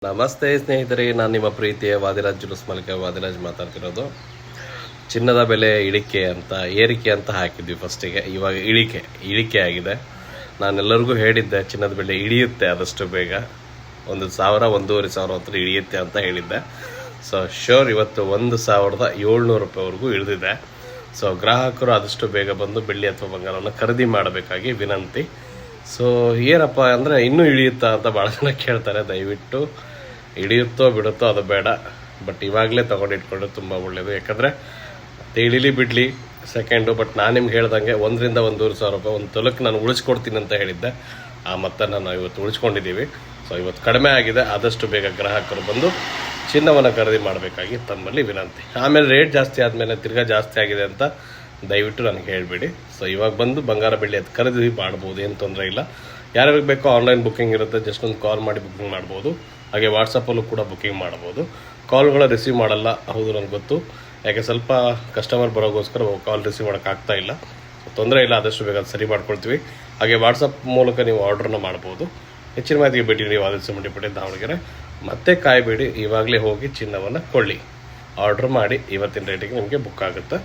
ನಮಸ್ತೆ ಸ್ನೇಹಿತರೆ, ನಾನು ನಿಮ್ಮ ಪ್ರೀತಿಯ ವಾದಿರಾಜ್ ಜುಲೂಸ್ ಮಾಲೀಕ ವಾದಿರಾಜ್ ಮಾತಾಡ್ತಿರೋದು. ಚಿನ್ನದ ಬೆಲೆ ಏರಿಕೆ ಅಂತ ಹಾಕಿದ್ವಿ ಫಸ್ಟಿಗೆ. ಇವಾಗ ಇಳಿಕೆ ಆಗಿದೆ. ನಾನೆಲ್ಲರಿಗೂ ಹೇಳಿದ್ದೆ ಚಿನ್ನದ ಬೆಲೆ ಇಳಿಯುತ್ತೆ ಆದಷ್ಟು ಬೇಗ, 1,000-1,500 ಹತ್ರ ಇಳಿಯುತ್ತೆ ಅಂತ ಹೇಳಿದ್ದೆ. ಸೊ ಶ್ಯೂರ್, ಇವತ್ತು 1,700 ರೂಪಾಯಿವರೆಗೂ ಇಳಿದಿದೆ. ಸೊ ಗ್ರಾಹಕರು ಆದಷ್ಟು ಬೇಗ ಬಂದು ಬೆಳ್ಳಿ ಅಥವಾ ಬಂಗಾರವನ್ನು ಖರೀದಿ ಮಾಡಬೇಕಾಗಿ ವಿನಂತಿ. ಸೊ ಏನಪ್ಪ ಅಂದರೆ, ಇನ್ನೂ ಇಳಿಯುತ್ತಾ ಅಂತ ಭಾಳ ಜನ ಕೇಳ್ತಾರೆ. ದಯವಿಟ್ಟು ಇಳಿಯುತ್ತೋ ಬಿಡುತ್ತೋ ಅದು ಬೇಡ, ಬಟ್ ಇವಾಗಲೇ ತೊಗೊಂಡಿಟ್ಕೊಂಡ್ರೆ ತುಂಬ ಒಳ್ಳೆಯದು. ಯಾಕಂದರೆ ಇಳಿಲಿ ಬಿಡಲಿ ಸೆಕೆಂಡು, ಬಟ್ ನಾನು ನಿಮ್ಗೆ ಹೇಳ್ದಂಗೆ 1,000-1,500 ರೂಪಾಯಿ ಒಂದು ತೊಲಕ್ಕೆ ನಾನು ಉಳಿಸ್ಕೊಡ್ತೀನಿ ಅಂತ ಹೇಳಿದ್ದೆ. ಆ ಮೊತ್ತನ ನಾವು ಇವತ್ತು ಉಳಿಸ್ಕೊಂಡಿದ್ದೀವಿ. ಸೊ ಇವತ್ತು ಕಡಿಮೆ ಆಗಿದೆ. ಆದಷ್ಟು ಬೇಗ ಗ್ರಾಹಕರು ಬಂದು ಚಿನ್ನವನ್ನು ಖರೀದಿ ಮಾಡಬೇಕಾಗಿ ತಮ್ಮಲ್ಲಿ ವಿನಂತಿ. ಆಮೇಲೆ ರೇಟ್ ಜಾಸ್ತಿ ಆದಮೇಲೆ ತಿರ್ಗಾ ಜಾಸ್ತಿ ಆಗಿದೆ ಅಂತ ದಯವಿಟ್ಟು ನನಗೆ ಹೇಳಿಬಿಡಿ. ಸೊ ಇವಾಗ ಬಂದು ಬಂಗಾರ ಬೆಳ್ಳಿ ಅದು ಖರೀದಿ ಮಾಡ್ಬೋದು, ಏನು ತೊಂದರೆ ಇಲ್ಲ. ಯಾರ್ಯಾರಿಗೆ ಬೇಕೋ ಆನ್ಲೈನ್ ಬುಕ್ಕಿಂಗ್ ಇರುತ್ತೆ, ಜಸ್ಟ್ ಒಂದು ಕಾಲ್ ಮಾಡಿ ಬುಕ್ಕಿಂಗ್ ಮಾಡ್ಬೋದು. ಹಾಗೆ ವಾಟ್ಸಪ್ಪಲ್ಲೂ ಕೂಡ ಬುಕ್ಕಿಂಗ್ ಮಾಡ್ಬೋದು. ಕಾಲ್ಗಳ ರಿಸೀವ್ ಮಾಡಲ್ಲ, ಹೌದು ನನಗೆ ಗೊತ್ತು. ಯಾಕೆ ಸ್ವಲ್ಪ ಕಸ್ಟಮರ್ ಬರೋಗೋಸ್ಕರ ಕಾಲ್ ರಿಸೀವ್ ಮಾಡೋಕ್ಕಾಗ್ತಾ ಇಲ್ಲ. ತೊಂದರೆ ಇಲ್ಲ, ಆದಷ್ಟು ಬೇಗ ಸರಿ ಮಾಡ್ಕೊಳ್ತೀವಿ. ಹಾಗೆ ವಾಟ್ಸಪ್ ಮೂಲಕ ನೀವು ಆರ್ಡ್ರನ್ನ ಮಾಡ್ಬೋದು. ಹೆಚ್ಚಿನ ಮಾಹಿತಿಗೆ ಭೇಟಿ ನೀವು ಆದಿತ್ಯ ದಾವಣಗೆರೆ. ಮತ್ತೆ ಕಾಯಬೇಡಿ, ಇವಾಗಲೇ ಹೋಗಿ ಚಿನ್ನವನ್ನು ಕೊಳ್ಳಿ, ಆರ್ಡ್ರ್ ಮಾಡಿ ಇವತ್ತಿನ ರೇಟಿಗೆ ನಿಮಗೆ ಬುಕ್ ಆಗುತ್ತೆ.